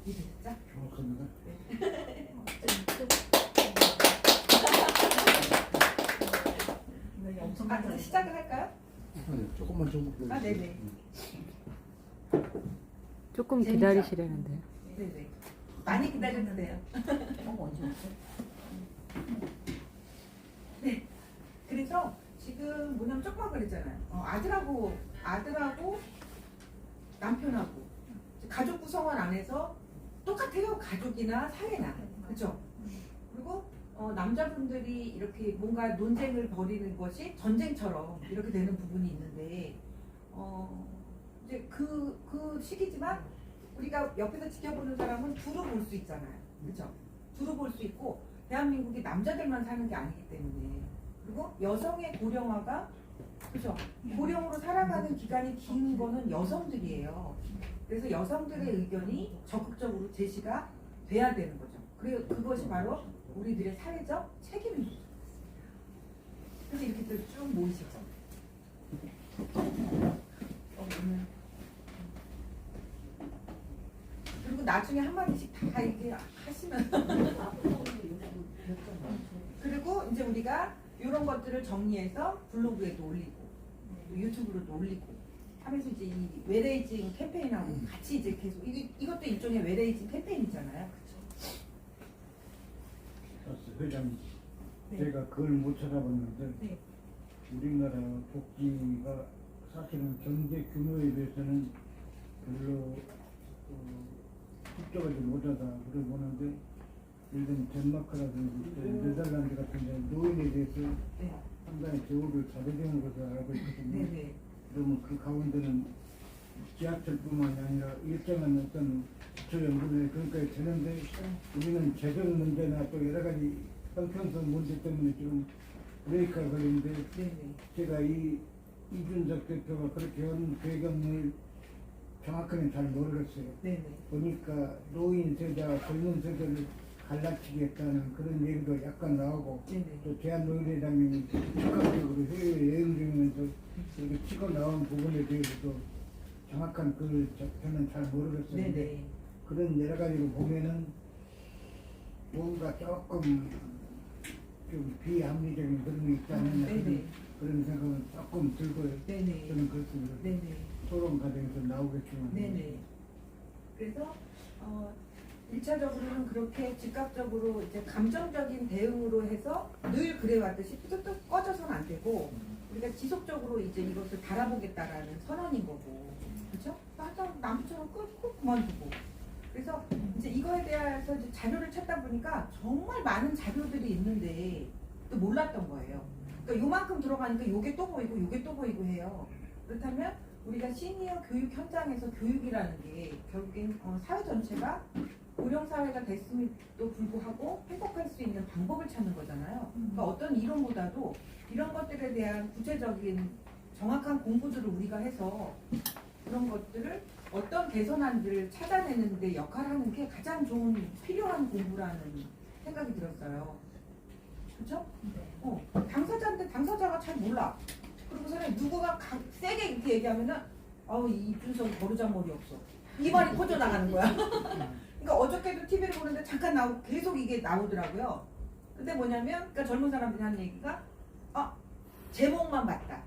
이해됐죠? 정확합니다. 이제 시작을 할까요? 아니, 조금만 좀. 아, 네네. 조금 재밌죠? 기다리시라는데요. 네네. 많이 기다렸는데요. 네. 그래서 지금 뭐냐면 조금만 그랬잖아요. 아들하고 남편하고 가족 구성원 안에서 똑같아요. 가족이나 사회나 그렇죠. 그리고 남자분들이 이렇게 뭔가 논쟁을 벌이는 것이 전쟁처럼 이렇게 되는 부분이 있는데 이제 그 시기지만 우리가 옆에서 지켜보는 사람은 두루 볼 수 있잖아요. 그렇죠? 두루 볼 수 있고 대한민국이 남자들만 사는 게 아니기 때문에 그리고 여성의 고령화가 그렇죠? 고령으로 살아가는 기간이 긴 거는 여성들이에요. 그래서 여성들의 의견이 적극적으로 제시가 돼야 되는 거죠. 그리고 그것이 바로 우리들의 사회적 책임인 거죠. 그래서 이렇게 쭉 모이시죠. 그리고 나중에 한마디씩 다 이렇게 하시면 그리고 이제 우리가 이런 것들을 정리해서 블로그에도 올리고 유튜브로도 올리고 하면서 이제 이 웨레이징 캠페인하고 같이 이제 계속 이것도 일종의 웨레이징 캠페인이잖아요. 그렇죠? 회장님, 네. 제가 그걸 못 찾아봤는데 네. 우리나라 복지가 사실은 경제 규모에 비해서는 별로 국적하지 못하다 그래 보는데 예를 들면 덴마크라든지 네덜란드 같은 데 노인에 대해서 네. 상당히 대우를 잘해주는 것을 알고 있거든요. 네네. 그러면 그 가운데는 지하철뿐만이 아니라 일정한 어떤 기초 연구를 그러니까 되는데 우리는 재정 문제나 또 여러 가지 형평성 문제 때문에 지금 브레이크가 걸리는데 네네. 제가 이준석 대표가 그렇게 한 배경을 정확하게 잘 모르겠어요. 네네. 보니까 노인 세대와 젊은 세대를 갈라치겠다는 그런 얘기도 약간 나오고 네네. 또 대한노인회장님이 적극적으로 해외 여행 중이면서 이렇게 치고 나온 부분에 대해서도 정확한 그 저는 잘 모르겠어요. 네네. 그런 여러 가지로 보면은 뭔가 조금 좀 비합리적인 그런 게 있지 않느냐 네네. 그런 생각은 조금 들고요. 네네. 저는 그렇습니다. 네네. 토론 과정에서 나오겠지만. 네네. 그래서 1차적으로는 그렇게 즉각적으로 이제 감정적인 대응으로 해서 늘 그래왔듯이 뚝뚝 꺼져서는 안 되고 우리가 지속적으로 이제 이것을 바라보겠다라는 선언인 거고 그렇죠? 맞아 남처럼 끊고 그만두고 그래서 이제 이거에 대해서 이제 자료를 찾다 보니까 정말 많은 자료들이 있는데 또 몰랐던 거예요. 그러니까 요만큼 들어가니까 요게 또 보이고 요게 또 보이고 해요. 그렇다면 우리가 시니어 교육 현장에서 교육이라는 게 결국엔 사회 전체가 고령 사회가 됐음에도 불구하고 회복할 수 있는 방법을 찾는 거잖아요. 그러니까 어떤 이론보다도 이런 것들에 대한 구체적인 정확한 공부들을 우리가 해서 그런 것들을 어떤 개선안들을 찾아내는 데 역할하는 게 가장 좋은 필요한 공부라는 생각이 들었어요. 그렇죠? 당사자인데 당사자가 잘 몰라. 그리고서는 누구가 세게 이렇게 얘기하면은 이준석 버르장머리 없어. 이 말이 퍼져나가는 거야. 그러니까 어저께도 TV를 보는데 잠깐 나오고 계속 이게 나오더라고요. 근데 뭐냐면 그러니까 젊은 사람들이 하는 얘기가 제목만 봤다.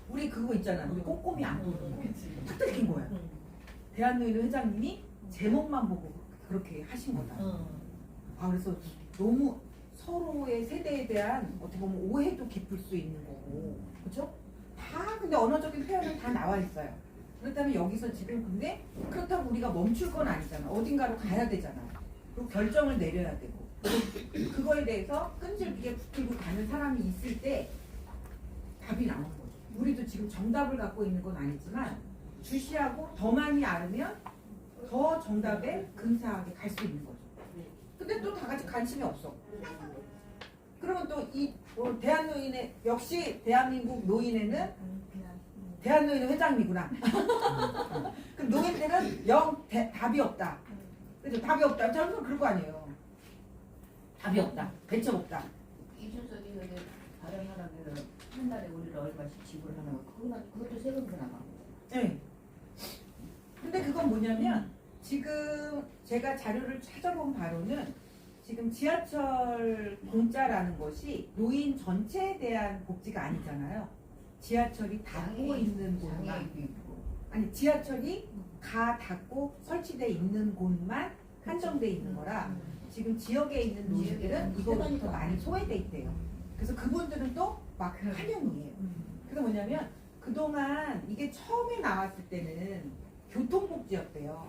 우리 그거 있잖아. 우리 꼼꼼히 안 보는 거. 탁 들킨 거야. 대한노인 회장님이 제목만 보고 그렇게 하신 거다. 그래서 너무 서로의 세대에 대한 어떻게 보면 오해도 깊을 수 있는 거고, 그렇죠? 다 근데 언어적인 표현은 다 나와 있어요. 그렇다면 여기서 지금 근데 그렇다고 우리가 멈출 건 아니잖아. 어딘가로 가야 되잖아. 그리고 결정을 내려야 되고, 그거에 대해서 끈질기게 붙들고 가는 사람이 있을 때 답이 나오는 거죠. 우리도 지금 정답을 갖고 있는 건 아니지만 주시하고 더 많이 알으면 더 정답에 근사하게 갈 수 있는 거죠. 근데 또 다 같이 관심이 없어. 그러면 또 이 대한노인의 역시 대한민국 노인에는 대한노인의 회장님이구나. 그럼 노인들은 답이 없다. 그죠? 답이 없다. 저는 그런 거 아니에요. 답이 없다. 대책 없다. 이준석이 발언하라면 한 달에 우리를 얼마씩 지불하는 거 그것도 세금도 나가고. 네. 근데 그건 뭐냐면 지금 제가 자료를 찾아본 바로는 지금 지하철 공짜라는 것이 노인 전체에 대한 복지가 아니잖아요. 지하철이 닫고 있는 곳만, 장애인도 있고. 아니 지하철이 다 닫고 설치돼 있는 곳만 한정돼 있는 거라 지금 지역에 있는 노인들은 이거부터 많이 소외돼 있대요. 그래서 그분들은 또 막 환영이에요. 그래서 뭐냐면 그동안 이게 처음에 나왔을 때는 교통복지였대요.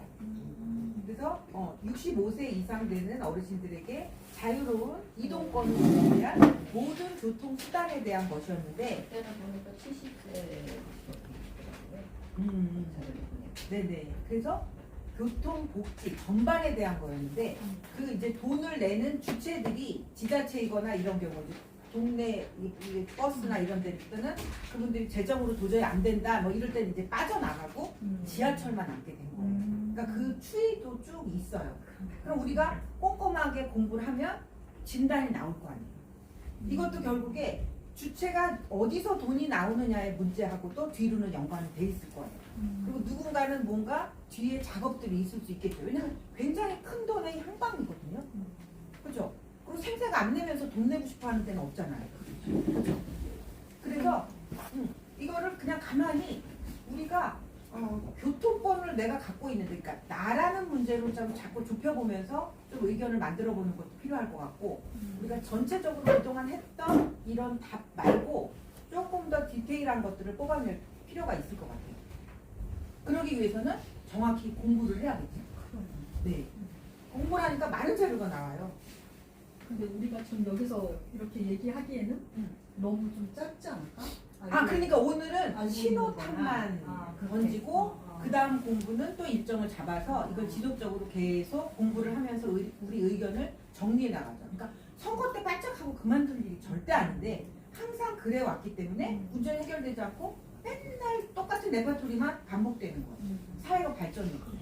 그래서 65세 이상 되는 어르신들에게 자유로운 이동권을 위한 모든 교통수단에 대한 것이었는데 그때는 보니까 70세. 네네. 그래서 교통복지 전반에 대한 거였는데 그 이제 돈을 내는 주체들이 지자체이거나 이런 경우 이제 동네 이 버스나 이런 데는 그분들이 재정으로 도저히 안 된다 뭐 이럴 때는 이제 빠져나가고 지하철만 남게 된 거예요. 그러니까 그 추이도 쭉 있어요. 그럼 우리가 꼼꼼하게 공부를 하면 진단이 나올 거 아니에요. 이것도 결국에 주체가 어디서 돈이 나오느냐의 문제하고 또 뒤로는 연관이 돼 있을 거예요. 그리고 누군가는 뭔가 뒤에 작업들이 있을 수 있겠죠. 왜냐하면 굉장히 큰 돈의 향방이거든요. 그죠? 그리고 생색 안 내면서 돈 내고 싶어 하는 데는 없잖아요. 그죠? 그래서 이거를 그냥 가만히 우리가 교통권을 내가 갖고 있는데, 그러니까 나라는 문제로 좀 자꾸 좁혀보면서 좀 의견을 만들어보는 것도 필요할 것 같고, 우리가 전체적으로 그동안 했던 이런 답 말고 조금 더 디테일한 것들을 뽑아낼 필요가 있을 것 같아요. 그러기 위해서는 정확히 공부를 해야겠죠. 네. 공부를 하니까 많은 자료가 나와요. 근데 우리가 지금 여기서 이렇게 얘기하기에는 너무 좀 짧지 않을까? 그러니까 오늘은 알고 신호탄만 있는 거구나. 그렇게. 던지고 그 다음 공부는 또 일정을 잡아서 이걸 지속적으로 계속 공부를 하면서 우리 의견을 정리해 나가죠. 그러니까 선거 때 반짝하고 그만둘 일이 절대 아닌데 항상 그래 왔기 때문에 문제는 해결되지 않고 맨날 똑같은 레퍼토리만 반복되는 거예요. 사회가 발전이 없어요.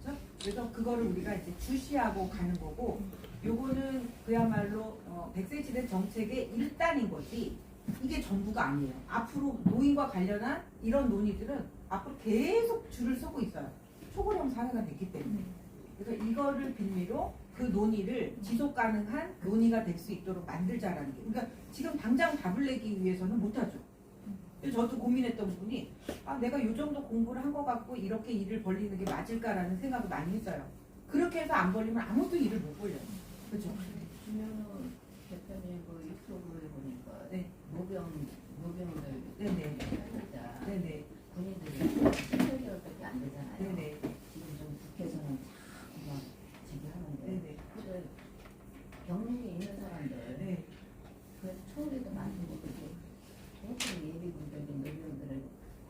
그렇죠? 그래서 그거를 우리가 이제 주시하고 가는 거고, 요거는 그야말로 100세 시대 정책의 일단인 거지 이게 전부가 아니에요. 앞으로 노인과 관련한 이런 논의들은 앞으로 계속 줄을 서고 있어요. 초고령 사회가 됐기 때문에. 그래서 이거를 빌미로 그 논의를 지속 가능한 논의가 될 수 있도록 만들자라는 게. 그러니까 지금 당장 답을 내기 위해서는 못하죠. 저도 고민했던 부분이 내가 요 정도 공부를 한 것 같고 이렇게 일을 벌리는 게 맞을까라는 생각을 많이 했어요. 그렇게 해서 안 벌리면 아무도 일을 못 벌려요. 그렇죠? 주면은 대표님 그 유튜브에 보니까 네. 노병들 네네. 살자 네네. 군인들이 18개월밖에 안 되잖아요. 네네. 지금 좀 국회에서는 자꾸 막 제기하는데 네네. 근데 경력이 있는 사람들 네. 그래서 초월에도 만들고 그렇게 굉장히 예비군적인 노병들을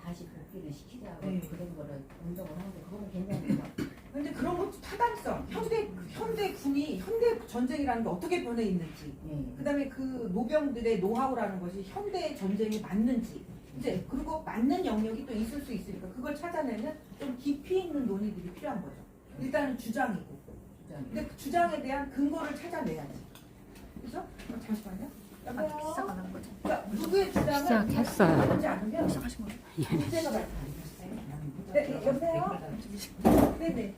다시 복귀를 시키자고 네. 그런 거를 운동을 하는데 그거는 괜찮은 것 같아요. 근데 그런 것도 타당성, 현대 군이 현대 전쟁이라는 게 어떻게 변해 있는지, 예. 그다음에 그 노병들의 노하우라는 것이 현대 전쟁에 맞는지, 이제 그리고 맞는 영역이 또 있을 수 있으니까 그걸 찾아내는 좀 깊이 있는 논의들이 필요한 거죠. 일단은 주장이고, 근데 그 주장에 대한 근거를 찾아내야지. 그죠? 잠시만요. 여보세요? 시작하는 거죠. 그러니까 누구의 주장을 시작했어요. 하지 않으면 시작하시면 문제가 발생해요. 네, 여보세요? 네네.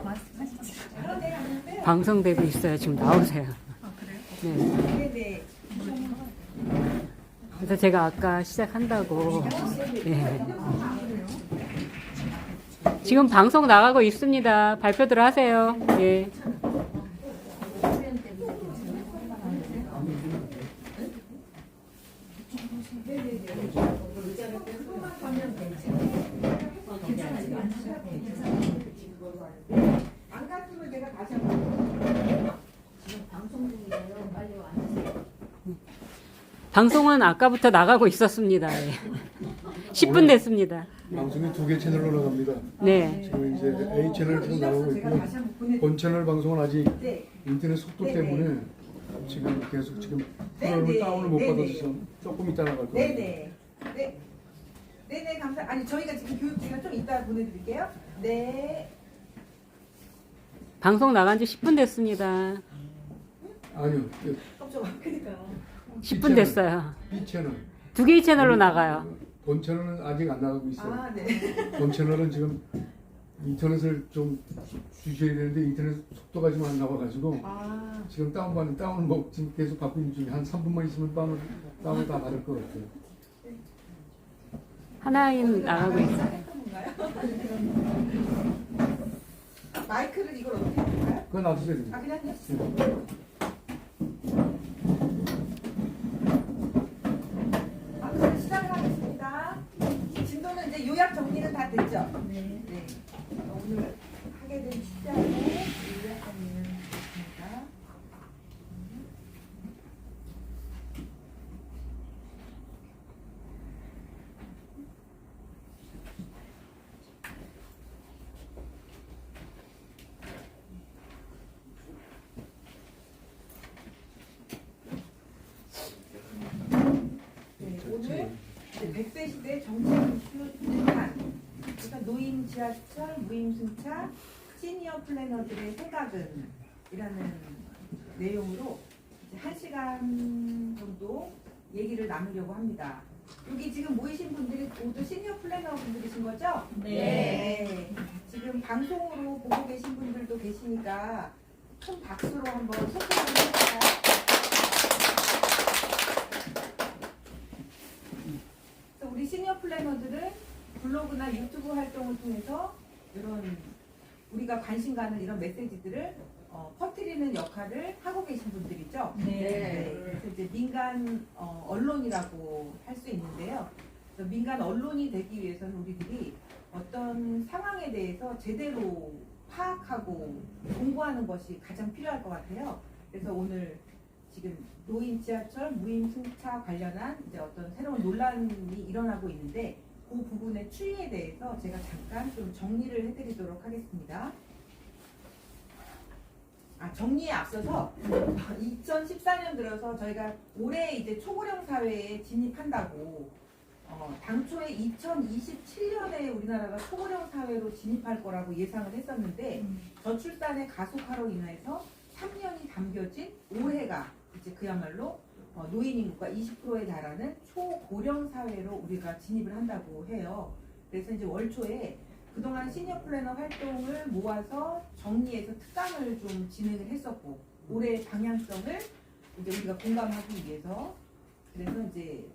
말씀하시죠. 네, 아는데요. 방송되고 있어요. 지금 나오세요. 아 그래요? 네. 네네. 그래서 제가 아까 시작한다고. 네. 지금 방송 나가고 있습니다. 발표들 하세요. 예. 안 갔으면 내가 다시 한번. 지금 방송 중이에요. 빨리 와주세요. 방송은 아까부터 나가고 있었습니다. 예. 10분 됐습니다. 방송이 2개 채널로 나갑니다. 네. 지금 이제 A 채널 지금 나오고 제가 있고 다시 한번 보내. 본 채널 방송은 아직 네. 인터넷 속도 네네. 때문에 지금 계속 지금 네네. 프로그램을 다운을 못 네네. 받아서 조금 이따 나갈 겁니다. 네네. 네. 네네 감사. 아니 저희가 지금 교육지가 좀 이따 보내드릴게요. 네. 방송 나간 지 10분 됐습니다. 아니요, 깜짝 그러니까. 10분 됐어요. B 채널. 2개의 채널로 나가요. 본 채널은 아직 안 나가고 있어요. 아 네. 본 채널은 지금 인터넷을 좀 주셔야 되는데 인터넷 속도가 좀 안 나와가지고 아, 지금 다운받는 거 지금 계속 바쁜 중에 한 3분만 있으면 다운을 다 받을 것 같아요. 하나인 나가고 있어. 마이크를 이걸 어떻게 할까요? 그건 놔두셔야 돼요. 아, 그냥요? 아, 그럼 시작을 하겠습니다. 진도는 이제 요약 정리는 다 됐죠? 네. 네. 오늘 하게 된 시작은 요약 정리는 됐습니다. 네, 오늘 이제 100세 시대 정책 이슈 등판, 그러니까 노인 지하철 무임승차 시니어 플래너들의 생각은 이라는 내용으로 이제 1시간 정도 얘기를 나누려고 합니다. 여기 지금 모이신 분들이 모두 시니어 플래너 분들이신 거죠? 네. 지금 방송으로 보고 계신 분들도 계시니까 큰 박수로 한번 소개를 해볼까요? 그래서 우리 시니어 플래너들은 블로그나 유튜브 활동을 통해서 이런 우리가 관심 가는 이런 메시지들을 퍼뜨리는 역할을 하고 계신 분들이죠. 네. 그래서 이제 민간 언론이라고 할 수 있는데요. 그래서 민간 언론이 되기 위해서는 우리들이 어떤 상황에 대해서 제대로 파악하고 공부하는 것이 가장 필요할 것 같아요. 그래서 오늘 지금 노인 지하철 무임승차 관련한 이제 어떤 새로운 논란이 일어나고 있는데 그 부분의 추이에 대해서 제가 잠깐 좀 정리를 해드리도록 하겠습니다. 정리에 앞서서 2014년 들어서 저희가 올해 이제 초고령 사회에 진입한다고 당초에 2027년에 우리나라가 초고령 사회로 진입할 거라고 예상을 했었는데 저출산의 가속화로 인해서 3년이 담겨진 올해가 이제 그야말로 노인 인구가 20%에 달하는 초고령 사회로 우리가 진입을 한다고 해요. 그래서 이제 월 초에 그동안 시니어 플래너 활동을 모아서 정리해서 특강을 좀 진행을 했었고 올해 방향성을 이제 우리가 공감하기 위해서 그래서 이제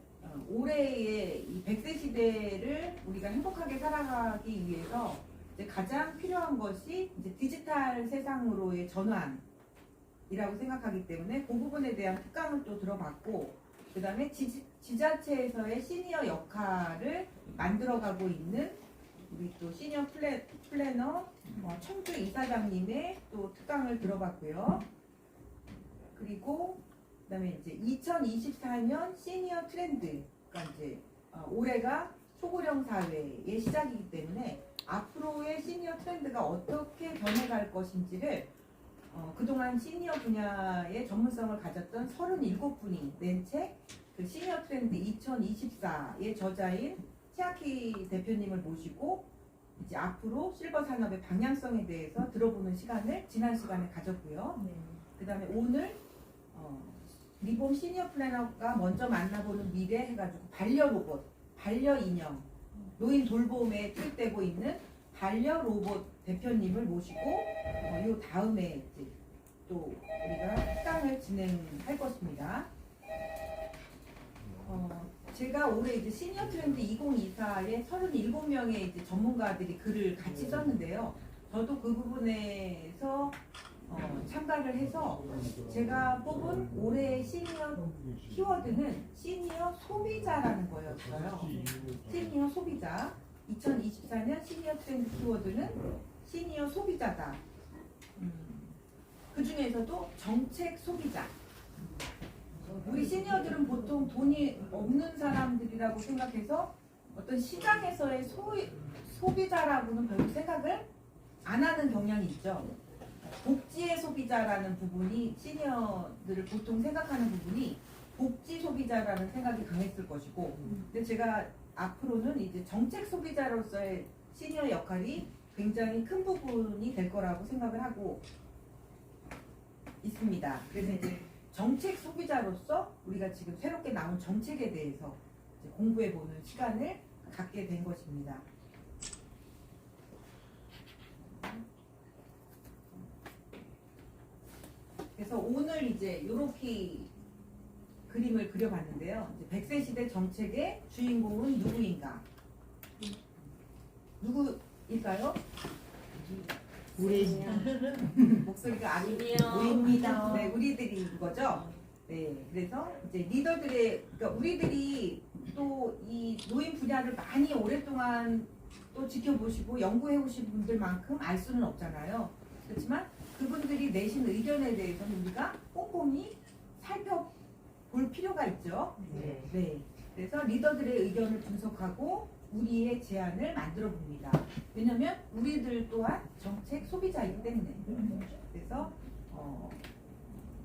올해의 이 100세 시대를 우리가 행복하게 살아가기 위해서 이제 가장 필요한 것이 이제 디지털 세상으로의 전환이라고 생각하기 때문에 그 부분에 대한 특강을 또 들어봤고 그 다음에 지자체에서의 시니어 역할을 만들어가고 있는 우리 또 시니어 플래너 청주 이사장님의 또 특강을 들어봤고요. 그리고 그다음에 이제 2024년 시니어 트렌드, 그러니까 이제 올해가 초고령 사회의 시작이기 때문에 앞으로의 시니어 트렌드가 어떻게 변해갈 것인지를 그동안 시니어 분야의 전문성을 가졌던 37분이 낸 책, 그 시니어 트렌드 2024의 저자인 최학희 대표님을 모시고 이제 앞으로 실버 산업의 방향성에 대해서 들어보는 시간을 지난 시간에 가졌고요. 그 다음에 오늘 리봄 시니어 플래너가 먼저 만나보는 미래 해가지고 반려 로봇, 반려 인형, 노인 돌봄에 투입되고 있는 반려 로봇 대표님을 모시고 이 다음에 이제 또 우리가 특강을 진행할 것입니다. 제가 올해 이제 시니어 트렌드 2024에 37명의 이제 전문가들이 글을 같이 썼는데요. 저도 그 부분에서 참가를 해서 제가 뽑은 올해의 시니어 키워드는 시니어 소비자라는 거였어요. 시니어 소비자. 2024년 시니어 트렌드 키워드는 시니어 소비자다. 그 중에서도 정책 소비자. 우리 시니어들은 보통 돈이 없는 사람들이라고 생각해서 어떤 시장에서의 소비자라고는 별로 생각을 안 하는 경향이 있죠. 복지의 소비자라는 부분이 시니어들을 보통 생각하는 부분이 복지 소비자라는 생각이 강했을 것이고 근데 제가 앞으로는 이제 정책 소비자로서의 시니어 역할이 굉장히 큰 부분이 될 거라고 생각을 하고 있습니다. 그래서 이제 정책 소비자로서 우리가 지금 새롭게 나온 정책에 대해서 이제 공부해보는 시간을 갖게 된 것입니다. 그래서 오늘 이제 이렇게 그림을 그려봤는데요. 이제 100세 시대 정책의 주인공은 누구인가? 누구일까요? 우리 목소리가 아주 우리요. 우리입니다. 네, 우리들이 거죠. 네, 그래서 이제 리더들의, 그러니까 우리들이 또 이 노인 분야를 많이 오랫동안 또 지켜보시고 연구해 오신 분들만큼 알 수는 없잖아요. 그렇지만 그분들이 내신 의견에 대해서는 우리가 꼼꼼히 살펴볼 필요가 있죠. 네. 네. 그래서 리더들의 의견을 분석하고 우리의 제안을 만들어 봅니다. 왜냐하면 우리들 또한 정책 소비자이기 때문에. 그래서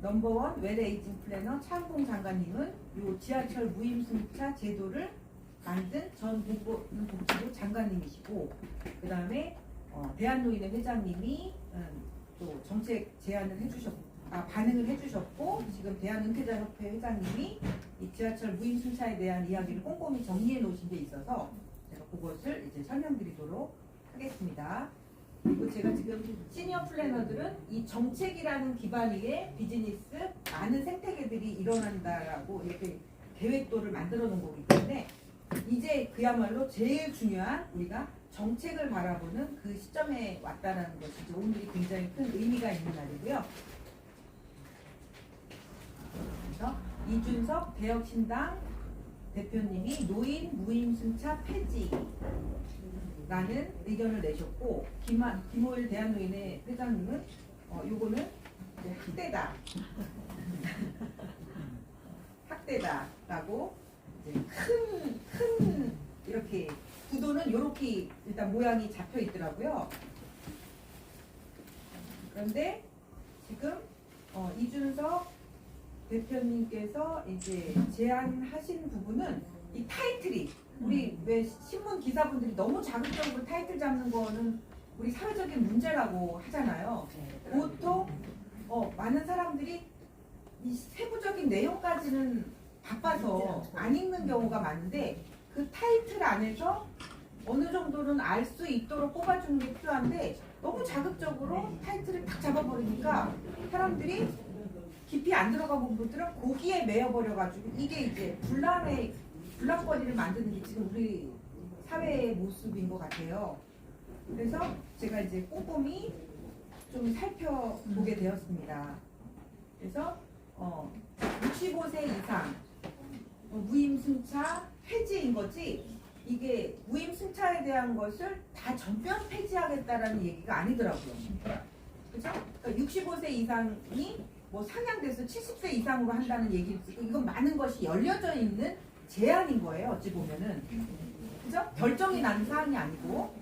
넘버원 웰에이징 플래너 차은봉 장관님은 이 지하철 무임승차 제도를 만든 전 보건복지부 장관님이시고, 그 다음에 대한노인회 회장님이 또 정책 제안을 반응을 해주셨고, 지금 대한은퇴자협회 회장님이 이 지하철 무임승차에 대한 이야기를 꼼꼼히 정리해 놓으신 게 있어서 제가 그것을 이제 설명드리도록 하겠습니다. 그리고 제가 지금 시니어 플래너들은 이 정책이라는 기반 위에 비즈니스 많은 생태계들이 일어난다라고 이렇게 계획도를 만들어 놓은 거기 때문에 이제 그야말로 제일 중요한 우리가 정책을 바라보는 그 시점에 왔다라는 것이 이제 오늘이 굉장히 큰 의미가 있는 날이고요. 그래서 이준석 대혁신당 대표님이 노인 무임승차 폐지라는 의견을 내셨고, 김호일 대한노인회 회장님은 요거는 이제 학대다라고 이제 큰 이렇게 구도는 이렇게 일단 모양이 잡혀 있더라고요. 그런데 지금 이준석 대표님께서 이제 제안하신 부분은 이 타이틀이 우리 왜 신문 기사분들이 너무 자극적으로 타이틀 잡는 거는 우리 사회적인 문제라고 하잖아요. 보통 많은 사람들이 이 세부적인 내용까지는 바빠서 안 읽는 경우가 많은데 그 타이틀 안에서 어느 정도는 알 수 있도록 뽑아주는 게 필요한데 너무 자극적으로 타이틀을 딱 잡아버리니까 사람들이 깊이 안 들어간 부분들은 거기에 매여버려가지고 이게 이제 분란거리를 만드는 게 지금 우리 사회의 모습인 것 같아요. 그래서 제가 이제 꼼꼼히 좀 살펴보게 되었습니다. 그래서 65세 이상 무임승차 폐지인 거지, 이게 무임승차에 대한 것을 다 전면 폐지하겠다라는 얘기가 아니더라고요. 그죠? 그러니까 65세 이상이 뭐 상향돼서 70세 이상으로 한다는 얘기를 듣고, 이건 많은 것이 열려져 있는 제안인 거예요. 어찌 보면은. 그죠? 결정이 난 사항이 아니고.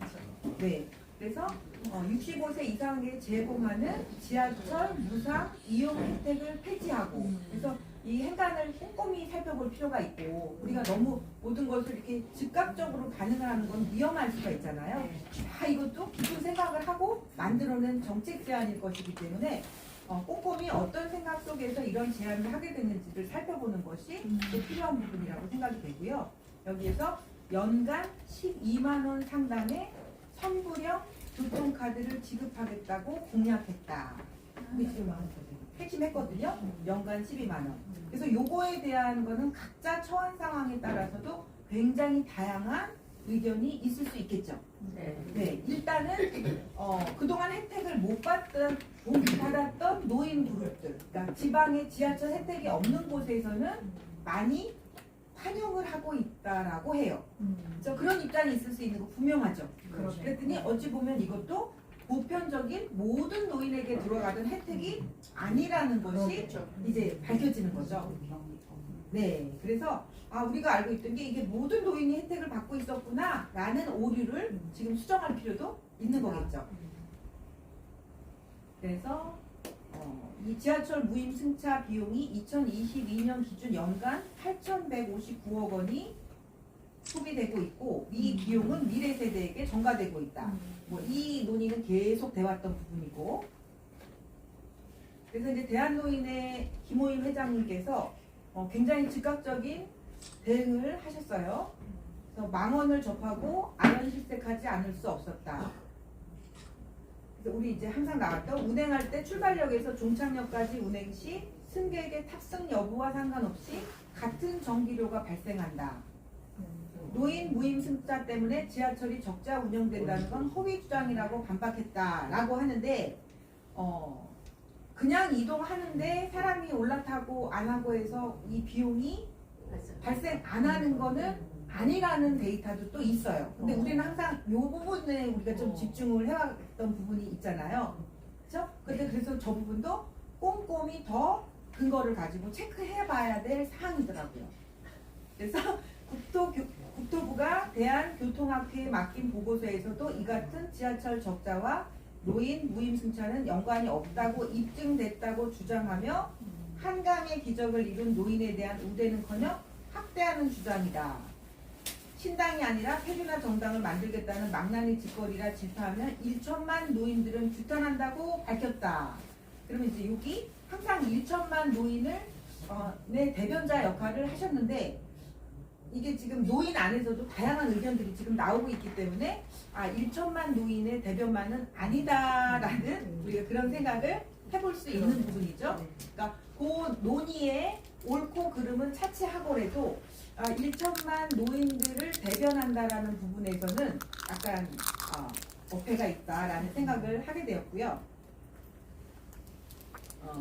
네. 그래서 65세 이상에 제공하는 지하철 무상 이용 혜택을 폐지하고, 그래서 이 행간을 꼼꼼히 살펴볼 필요가 있고, 우리가 너무 모든 것을 이렇게 즉각적으로 반응을 하는 건 위험할 수가 있잖아요. 이것도 깊은 생각을 하고 만들어낸 정책 제안일 것이기 때문에 꼼꼼히 어떤 생각 속에서 이런 제안을 하게 됐는지를 살펴보는 것이 또 필요한 부분이라고 생각이 되고요. 여기에서 연간 12만 원 상당의 선불형 교통카드를 지급하겠다고 공약했다. 그게 지금 핵심했거든요. 연간 12만 원. 그래서 요거에 대한 거는 각자 처한 상황에 따라서도 굉장히 다양한 의견이 있을 수 있겠죠. 네, 일단은 그동안 혜택을 못 받았던 노인 그룹들, 그러니까 지방에 지하철 혜택이 없는 곳에서는 많이 환영을 하고 있다라고 해요. 그런 입장이 있을 수 있는 거 분명하죠. 그랬더니 어찌 보면 이것도 보편적인 모든 노인에게 들어가던 혜택이 아니라는 것이 이제 밝혀지는 거죠. 네, 그래서 우리가 알고 있던 게 이게 모든 노인이 혜택을 받고 있었구나라는 오류를 지금 수정할 필요도 있는 거겠죠. 그래서 이 지하철 무임승차 비용이 2022년 기준 연간 8,159억 원이 소비되고 있고, 이 비용은 미래 세대에게 전가되고 있다. 이 논의는 계속 돼왔던 부분이고, 그래서 이제 대한노인의 김호임 회장님께서 굉장히 즉각적인 대응을 하셨어요. 그래서 망언을 접하고 아연실색하지 않을 수 없었다. 우리 이제 항상 나왔던 운행할 때 출발역에서 종착역까지 운행 시 승객의 탑승 여부와 상관없이 같은 전기료가 발생한다. 노인 무임 승차 때문에 지하철이 적자 운영된다는 건 허위 주장이라고 반박했다라고 하는데 그냥 이동하는데 사람이 올라타고 안 하고 해서 이 비용이 발생 안 하는 거는 아니라는 데이터도 또 있어요. 근데 우리는 항상 이 부분에 우리가 좀 집중을 해왔던 부분이 있잖아요. 그렇죠? 근데 그래서 저 부분도 꼼꼼히 더 근거를 가지고 체크해봐야 될 사항이더라고요. 그래서 국토부가 대한교통학회에 맡긴 보고서에서도 이 같은 지하철 적자와 노인 무임 승차는 연관이 없다고 입증됐다고 주장하며 한강의 기적을 이룬 노인에 대한 우대는커녕 학대하는 주장이다. 신당이 아니라 폐지나 정당을 만들겠다는 망나니 짓거리라 질타하면 1천만 노인들은 규탄한다고 밝혔다. 그러면 이제 여기 항상 1천만 노인을 내 대변자 역할을 하셨는데 이게 지금 노인 안에서도 다양한 의견들이 지금 나오고 있기 때문에 1천만 노인의 대변만은 아니다라는 우리가 그런 생각을 해볼 수 있는 부분이죠. 그러니까 그 논의의 옳고 그름은 차치하고라도 1천만 노인들을 대변한다라는 부분에서는 약간 어폐가 있다라는 생각을 하게 되었고요.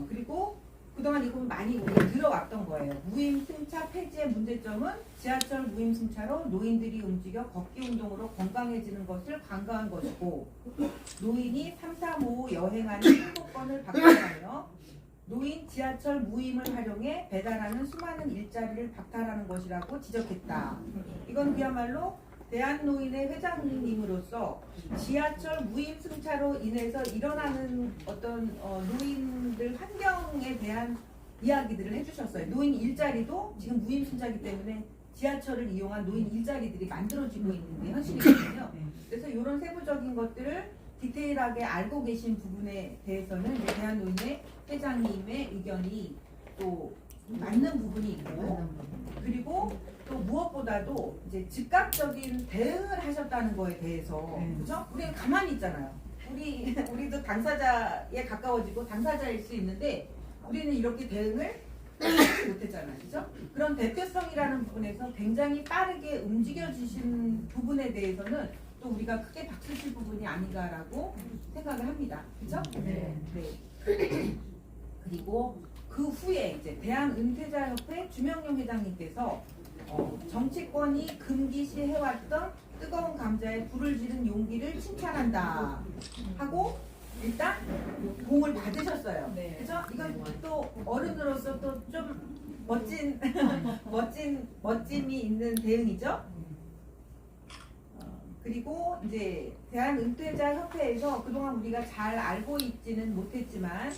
그리고 그동안 이거 많이 우리가 들어왔던 거예요. 무임 승차 폐지의 문제점은 지하철 무임 승차로 노인들이 움직여 걷기 운동으로 건강해지는 것을 간과한 것이고 노인이 3, 4, 5 여행하는 항공권을 박탈하며 노인 지하철 무임을 활용해 배달하는 수많은 일자리를 박탈하는 것이라고 지적했다. 이건 그야말로 대한노인의 회장님으로서 지하철 무임 승차로 인해서 일어나는 어떤 노인들 환경에 대한 이야기들을 해주셨어요. 노인 일자리도 지금 무임 승차이기 때문에 지하철을 이용한 노인 일자리들이 만들어지고 있는 게 현실이거든요. 그래서 이런 세부적인 것들을 디테일하게 알고 계신 부분에 대해서는 이제 대한노인의 회장님의 의견이 또 맞는 부분이 있고 그리고 또 무엇보다도 이제 즉각적인 대응을 하셨다는 거에 대해서 그죠? 우리는 가만히 있잖아요. 우리도 당사자에 가까워지고 당사자일 수 있는데 우리는 이렇게 대응을 하지 못했잖아요. 그죠? 그런 대표성이라는 부분에서 굉장히 빠르게 움직여 주신 부분에 대해서는 또 우리가 크게 박수칠 부분이 아닌가라고 생각을 합니다. 그죠? 네. 그리고 그 후에 이제 대한은퇴자협회 주명용 회장님께서 정치권이 금기시 해왔던 뜨거운 감자에 불을 지른 용기를 칭찬한다 하고 일단 공을 받으셨어요. 네. 그죠? 이건 또 어른으로서 또 좀 멋짐이 있는 대응이죠. 그리고 이제 대한은퇴자협회에서 그동안 우리가 잘 알고 있지는 못했지만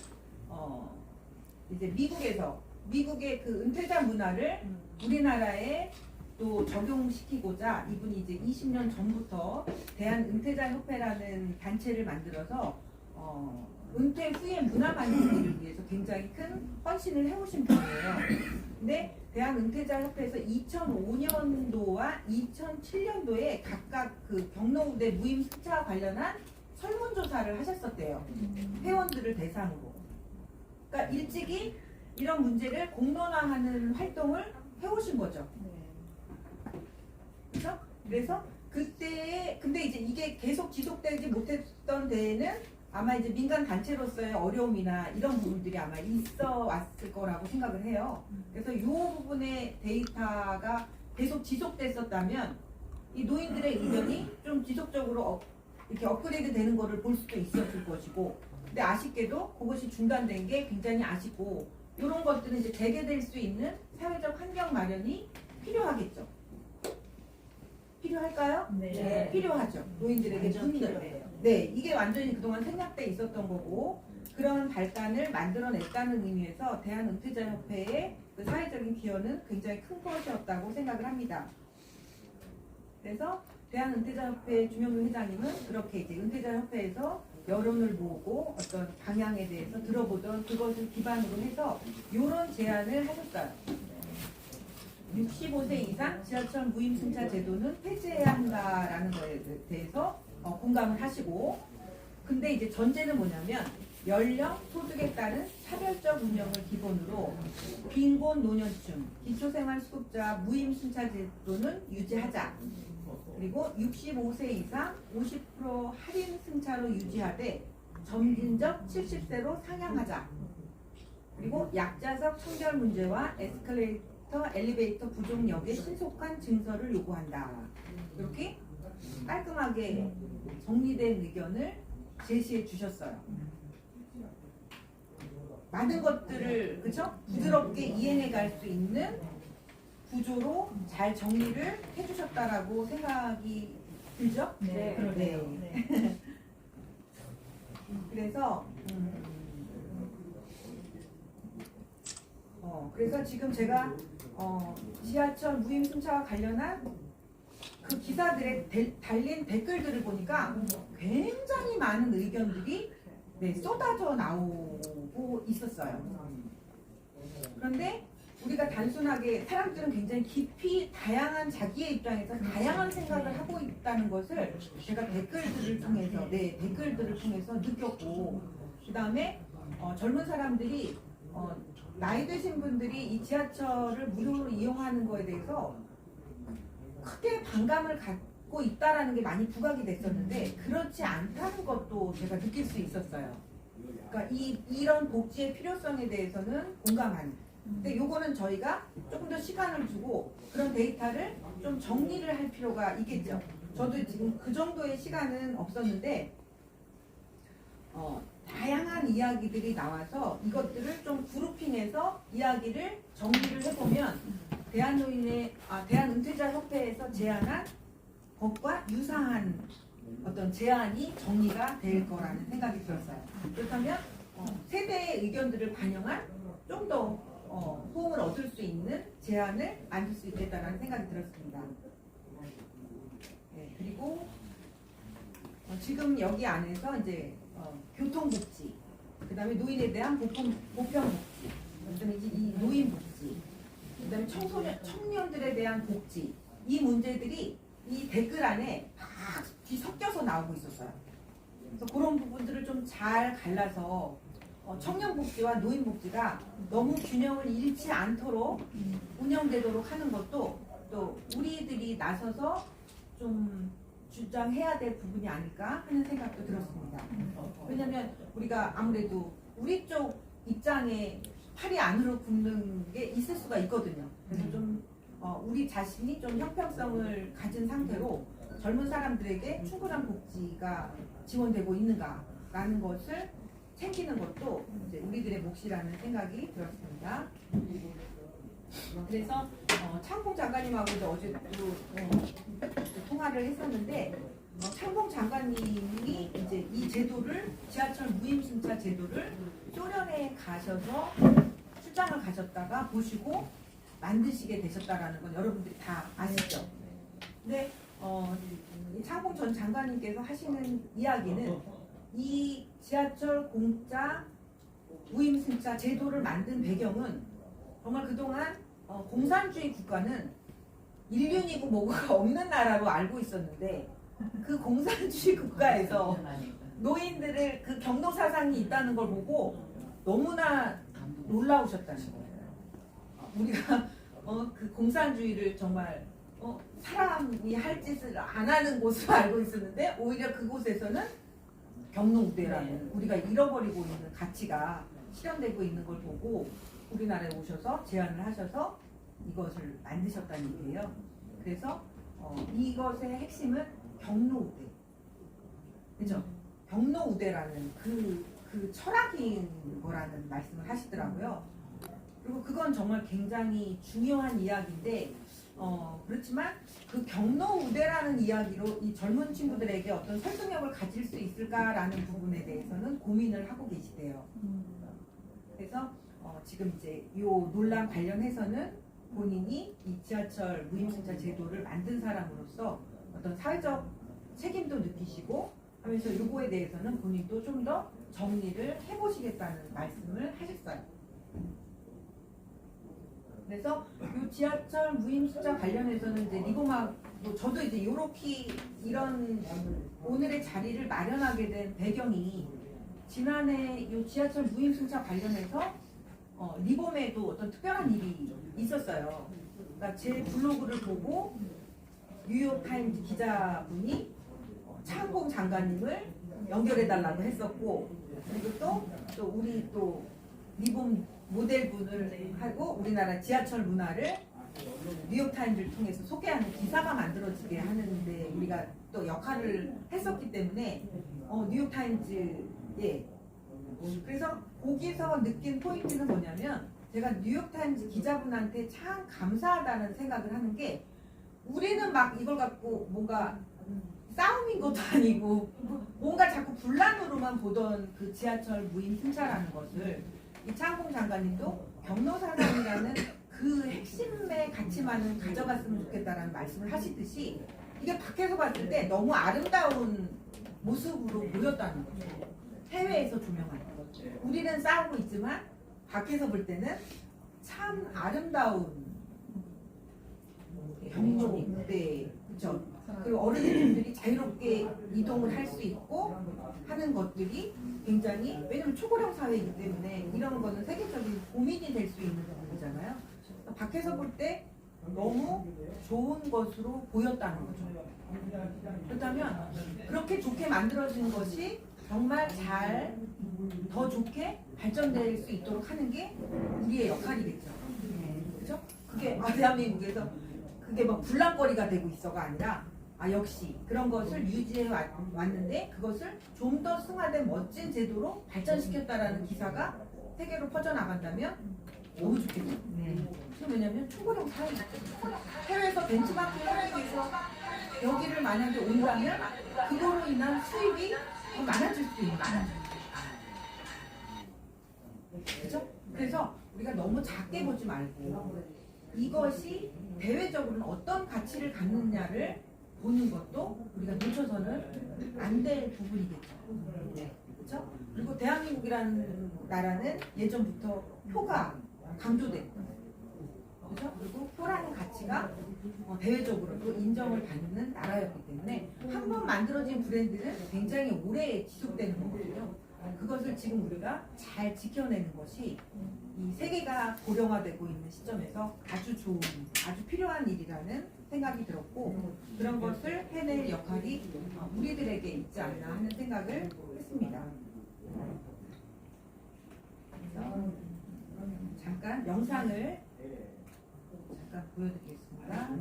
이제 미국의 그 은퇴자 문화를 우리나라에 또 적용시키고자 이분이 이제 20년 전부터 대한은퇴자협회라는 단체를 만들어서 은퇴 후의 문화 만들기를 위해서 굉장히 큰 헌신을 해오신 분이에요. 근데 대한은퇴자협회에서 2005년도와 2007년도에 각각 그 경로우대 무임 승차와 관련한 설문조사를 하셨었대요. 회원들을 대상으로. 그러니까 일찍이 이런 문제를 공론화하는 활동을 해오신 거죠. 그렇죠? 그래서 그때에 근데 이제 이게 계속 지속되지 못했던 데에는 아마 이제 민간 단체로서의 어려움이나 이런 부분들이 아마 있어 왔을 거라고 생각을 해요. 그래서 이 부분의 데이터가 계속 지속됐었다면 이 노인들의 의견이 좀 지속적으로 이렇게 업그레이드 되는 거를 볼 수도 있었을 것이고, 근데 아쉽게도 그것이 중단된 게 굉장히 아쉽고, 이런 것들은 이제 재개될 수 있는 사회적 환경 마련이 필요하겠죠. 필요할까요? 네. 필요하죠. 노인들에게 분들. 네, 이게 완전히 그동안 생략돼 있었던 거고 그런 발단을 만들어냈다는 의미에서 대한은퇴자협회의 그 사회적인 기여는 굉장히 큰 것이었다고 생각을 합니다. 그래서 대한은퇴자협회 주명용 회장님은 그렇게 이제 은퇴자협회에서 여론을 모으고 어떤 방향에 대해서 들어보던 그것을 기반으로 해서 이런 제안을 하셨어요. 65세 이상 지하철 무임승차 제도는 폐지해야 한다라는 거에 대해서 공감을 하시고, 근데 이제 전제는 뭐냐면 연령, 소득에 따른 차별적 운영을 기본으로 빈곤 노년층, 기초생활수급자 무임승차 제도는 유지하자. 그리고 65세 이상 50% 할인 승차로 유지하되 점진적 70세로 상향하자. 그리고 약자석 청결 문제와 에스컬레이터, 엘리베이터 부족역의 신속한 증설을 요구한다. 이렇게 깔끔하게 정리된 의견을 제시해 주셨어요. 많은 것들을 그쵸? 부드럽게 이행해 갈 수 있는 구조로 잘 정리를 해주셨다라고 생각이 들죠? 네, 그러네요. 네. 그래서 그래서 지금 제가 지하철 무임승차와 관련한 그 기사들에 달린 댓글들을 보니까 굉장히 많은 의견들이 쏟아져 나오고 있었어요. 그런데 우리가 단순하게 사람들은 굉장히 깊이 다양한 자기의 입장에서 다양한 생각을 하고 있다는 것을 제가 댓글들을 통해서 느꼈고, 그 다음에 젊은 사람들이 나이 드신 분들이 이 지하철을 무료로 이용하는 거에 대해서 크게 반감을 갖고 있다라는 게 많이 부각이 됐었는데 그렇지 않다는 것도 제가 느낄 수 있었어요. 그러니까 이런 복지의 필요성에 대해서는 공감하는. 근데 요거는 저희가 조금 더 시간을 주고 그런 데이터를 좀 정리를 할 필요가 있겠죠. 저도 지금 그 정도의 시간은 없었는데 다양한 이야기들이 나와서 이것들을 좀 그룹핑해서 이야기를 정리를 해보면 대한은퇴자 협회에서 제안한 것과 유사한 어떤 제안이 정리가 될 거라는 생각이 들었어요. 그렇다면 세대의 의견들을 반영한 좀 더 호응을 얻을 수 있는 제안을 만들 수 있겠다라는 생각이 들었습니다. 네, 그리고 지금 여기 안에서 이제 교통복지, 그다음에 노인에 대한 보편복지, 그다음에 이제 이 노인복지, 그다음에 청년들에 대한 복지, 이 문제들이 이 댓글 안에 다 뒤섞여서 나오고 있었어요. 그래서 그런 부분들을 좀 잘 갈라서 청년복지와 노인복지가 너무 균형을 잃지 않도록 운영되도록 하는 것도 또 우리들이 나서서 좀 주장해야 될 부분이 아닐까 하는 생각도 들었습니다. 왜냐하면 우리가 아무래도 우리 쪽 입장에 팔이 안으로 굽는 게 있을 수가 있거든요. 그래서 좀 우리 자신이 좀 형평성을 가진 상태로 젊은 사람들에게 충분한 복지가 지원되고 있는가라는 것을 챙기는 것도 이제 우리들의 몫이라는 생각이 들었습니다. 그래서 창봉 장관님하고도 어제도 통화를 했었는데 창봉 장관님이 이제 이 제도를 지하철 무임승차 제도를 소련에 가셔서 출장을 가셨다가 보시고 만드시게 되셨다라는 건 여러분들이 다 아시죠? 근데 창봉 전 장관님께서 하시는 이야기는 이 지하철 공짜 무임승차 제도를 만든 배경은 정말 그동안 공산주의 국가는 인륜이고 뭐가 없는 나라로 알고 있었는데 그 공산주의 국가에서 노인들을 그 경로 사상이 있다는 걸 보고 너무나 놀라우셨다는 거예요. 우리가 그 공산주의를 정말 사람이 할 짓을 안 하는 곳으로 알고 있었는데 오히려 그곳에서는 경로우대라는 우리가 잃어버리고 있는 가치가 실현되고 있는 걸 보고 우리나라에 오셔서 제안을 하셔서 이것을 만드셨다는 얘기예요. 그래서 이것의 핵심은 경로우대, 그죠? 경로우대라는 그 철학인 거라는 말씀을 하시더라고요. 그리고 그건 정말 굉장히 중요한 이야기인데 그렇지만 그 경로우대라는 이야기로 이 젊은 친구들에게 어떤 설득력을 가질 수 있을까라는 부분에 대해서는 고민을 하고 계시대요. 그래서 지금 이제 이 논란 관련해서는 본인이 이 지하철 무임승차 제도를 만든 사람으로서 어떤 사회적 책임도 느끼시고 하면서 이거에 대해서는 본인도 좀 더 정리를 해보시겠다는 말씀을 하셨어요. 그래서 요 지하철 무임 숫자 관련해서는 이제 리고마 뭐 저도 이제 요렇게 이런 오늘의 자리를 마련하게 된 배경이 지난해 요 지하철 무임 승차 관련해서 리봄에도 어떤 특별한 일이 있었어요. 그러니까 제 블로그를 보고 뉴욕타임즈 기자분이 차항공 장관님을 연결해달라고 했었고, 그리고 또 우리 또 리봄 모델분을 하고 우리나라 지하철 문화를 뉴욕타임즈를 통해서 소개하는 기사가 만들어지게 하는데 우리가 또 역할을 했었기 때문에 뉴욕타임즈에 그래서 거기서 느낀 포인트는 뭐냐면 제가 뉴욕타임즈 기자분한테 참 감사하다는 생각을 하는 게 우리는 막 이걸 갖고 뭔가 싸움인 것도 아니고 뭔가 자꾸 분란으로만 보던 그 지하철 무임 승차라는 것을 이 차항공 장관님도 경로사상이라는 그 핵심의 가치만은 가져갔으면 좋겠다라는 말씀을 하시듯이 이게 밖에서 봤을 때 너무 아름다운 모습으로 보였다는 거죠. 해외에서 조명할 때. 우리는 싸우고 있지만 밖에서 볼 때는 참 아름다운 경로, 네, 그렇죠. 그리고 어린이들이 자유롭게 이동을 할 수 있고 하는 것들이 굉장히 왜냐면 초고령 사회이기 때문에 이런 거는 세계적인 고민이 될 수 있는 부분이잖아요. 밖에서 볼 때 너무 좋은 것으로 보였다는 거죠. 그렇다면 그렇게 좋게 만들어진 것이 정말 잘 더 좋게 발전될 수 있도록 하는 게 우리의 역할이겠죠. 그렇죠? 그게 대한민국에서 그게 막 분란거리가 되고 있어가 아니라 역시 그런 것을 유지해 왔는데 그것을 좀 더 승화된 멋진 제도로 발전시켰다라는 기사가 세계로 퍼져나간다면 너무 좋겠죠. 왜냐면 초고령 사회 해외에서 벤치마킹을 하기 위해서 여기를 만약에 온다면 그거로 인한 수입이 더 많아질 수 있는 그렇죠? 그래서 우리가 너무 작게 보지 말고 이것이 대외적으로는 어떤 가치를 갖느냐를 보는 것도 우리가 놓쳐서는 안 될 부분이겠죠. 그렇죠? 그리고 대한민국이라는 나라는 예전부터 표가 강조됐고, 그렇죠? 그리고 표라는 가치가 대외적으로도 인정을 받는 나라였기 때문에 한 번 만들어진 브랜드는 굉장히 오래 지속되는 거거든요. 그것을 지금 우리가 잘 지켜내는 것이 이 세계가 고령화되고 있는 시점에서 아주 좋은, 아주 필요한 일이라는 생각이 들었고 그런 것을 해낼 역할이 우리들에게 있지 않나 하는 생각을 했습니다. 그래서 잠깐 영상을 잠깐 보여드리겠습니다.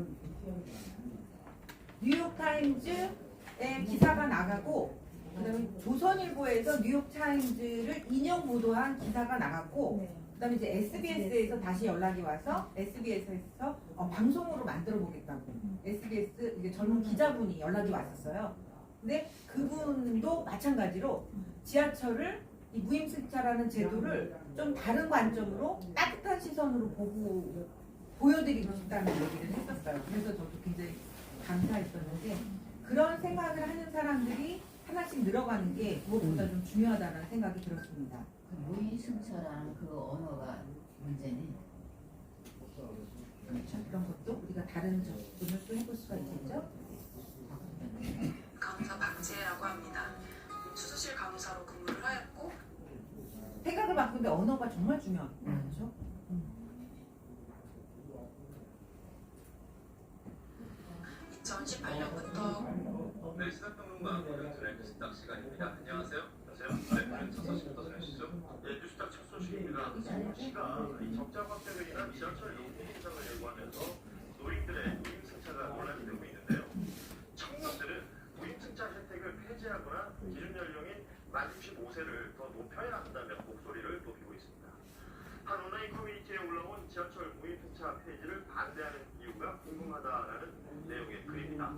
뉴욕타임즈의 기사가 나가고 그다음에 조선일보에서 뉴욕타임즈를 인용 보도한 기사가 나갔고 그다음에 이제 SBS에서 다시 연락이 와서 SBS에서 방송으로 만들어 보겠다고 SBS 이제 젊은 기자분이 연락이 왔었어요. 근데 그분도 마찬가지로 지하철을 이 무임승차라는 제도를 좀 다른 관점으로 따뜻한 시선으로 보여드리고 싶다는 얘기를 했었어요. 그래서 저도 굉장히 감사했었는데 그런 생각을 하는 사람들이 하나씩 늘어가는 게 무엇보다 좀 중요하다는 생각이 들었습니다. 무임승차라는 그 언어가 문제네. 그렇죠. 그런 것도 우리가 다른 접근을 또 해볼 수가 있겠죠. 간호사 박재라고 합니다. 수술실 간호사로 근무를 하였고 생각을 바꾸는데 언어가 정말 중요하죠. 그렇죠? 2018년부터 네, 시사평론가 오늘의 뉴스닥 시간입니다. 안녕하세요. 네, 첫 소식부터 전해주시죠. 네, 뉴스닥 첫 소식입니다. 서울시가 이 적자 확대로 인한 지하철 요금 인상을 예고하면서 노인들의 무임승차가 논란이 되고 있는데요. 청년들은 무임승차 혜택을 폐지하거나 기준 연령인 만 65세를 더 높여야 한다며 목소리를 높이고 있습니다. 한 온라인 커뮤니티에 올라온 지하철 무임승차 폐지를 반대하는 이유가 궁금하다라는 내용의 글입니다.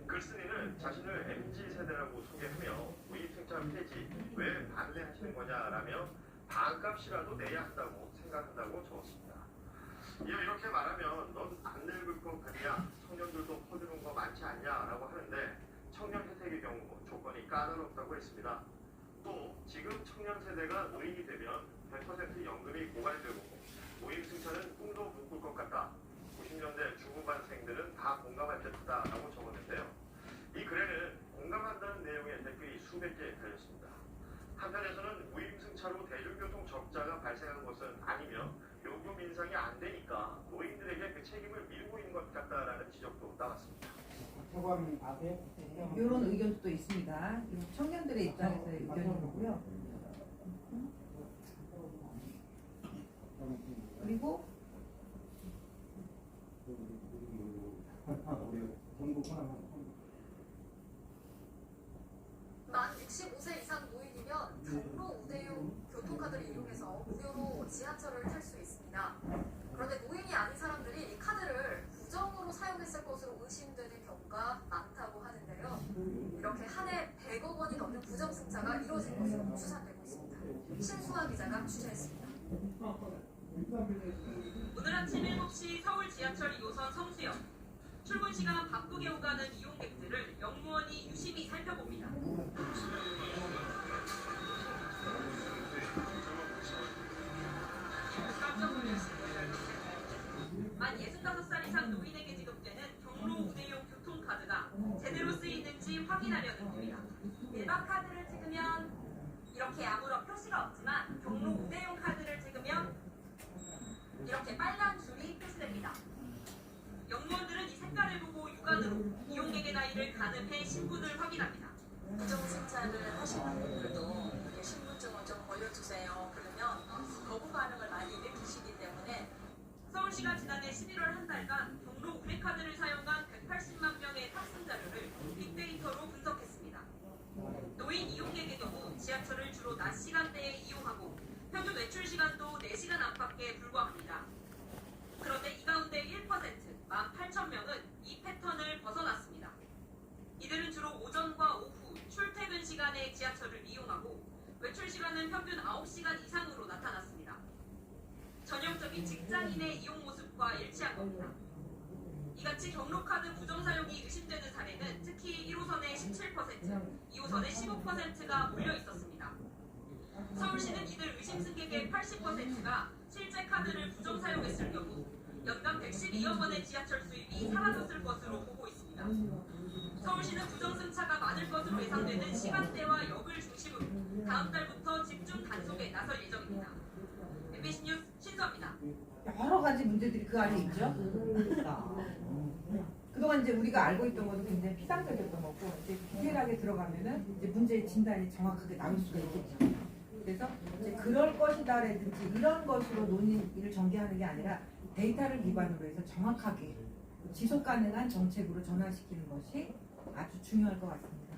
글쓴이는 자신을 MZ세대라고 소개하며 무임승차 폐지 왜 반대하시는 거냐라며 반값이라도 내야 한다고 생각한다고 적었습니다. 이렇게 말하면 넌 안 늙을 것 같냐, 청년들도 퍼주는 거 많지 않냐라고 하는데 청년 혜택의 경우 조건이 까다롭다고 했습니다. 또 지금 청년 세대가 노인이 되면 100% 연금이 고갈되고 무임승차는 꿈도 못 꿀 것 같다. 2020년대 중후반생들은 다 공감할 듯하다라고 적었는데요. 이 글에는 공감한다는 내용의 댓글이 수백 개 달렸습니다. 한편에서는 무임승차로 대중교통 적자가 발생한 것은 아니며 요금 인상이 안 되니까 노인들에게 그 책임을 미루고 있는 것 같다라는 지적도 나왔습니다. 소감 앞에 이런 의견도 또 있습니다. 이건 청년들의 입장에서의 의견인 거고요. 그리고 만 65세 이상 노인이면 경로 우대용 교통카드를 이용해서 무료로 지하철을 탈 수 있습니다. 그런데 노인이 아닌 사람들이 이 카드를 부정으로 사용했을 것으로 의심되는 경우가 많다고 하는데요. 이렇게 한 해 100억 원이 넘는 부정승차가 이뤄진 것으로 추산되고 있습니다. 신수아 기자가 취재했습니다. 오늘 아침 7시 서울 지하철 2호선 성수역. 출근 시간 바쁘게 오가는 이용객들을 영무원이 유심히 살펴봅니다. 깜짝 놀랐습니다. 만 65살 이상 노인에게 지급되는 경로 우대용 교통카드가 제대로 쓰이는지 확인하려는 겁니다. 일반 카드를 찍으면 이렇게 아무런 표시가 없지만 경로 우대용 카드를 찍으면 이렇게 빨간 줄이 표시됩니다. 영무원들은 이 색깔을 보고 육안으로 이용객의 나이를 가늠해 신분을 확인합니다. 부정승차를 하시는 분들도 이렇게 신분증을 좀 보여주세요. 그러면 거부 반응을 많이 일으키시기 때문에 서울시가 지난해 11월 한 달간 경로 우대카드를 사용한 180만 명의 탑승 자료를 빅데이터로 분석했습니다. 노인 이용객의 경우 지하철을 주로 낮 시간대에 이용하고 평균 외출 시간도 4시간 안팎에 불과합니다. 그런데 이 가운데 1%, 18,000명은 이 패턴을 벗어났습니다. 이들은 주로 오전과 오후, 출퇴근 시간에 지하철을 이용하고 외출 시간은 평균 9시간 이상으로 나타났습니다. 전형적인 직장인의 이용 모습과 일치한 겁니다. 이같이 경로카드 부정 사용이 의심되는 사례는 특히 1호선의 17%, 2호선의 15%가 몰려 있었습니다. 서울시는 이들 의심 승객의 80%가 실제 카드를 부정 사용했을 경우 연간 112억 원의 지하철 수입이 사라졌을 것으로 보고 있습니다. 서울시는 부정승차가 많을 것으로 예상되는 시간대와 역을 중심으로 다음 달부터 집중 단속에 나설 예정입니다. MBC 뉴스 신수아입니다. 여러 가지 문제들이 그 안에 있죠. 그동안 이제 우리가 알고 있던 것도 굉장히 피상적이었던 거고 이제 디테일하게 들어가면은 이제 문제의 진단이 정확하게 나올 수가 있겠죠. 그래서 이제 그럴 것이다라든지 이런 것으로 논의를 전개하는 게 아니라 데이터를 기반으로 해서 정확하게 지속 가능한 정책으로 전환시키는 것이 아주 중요할 것 같습니다.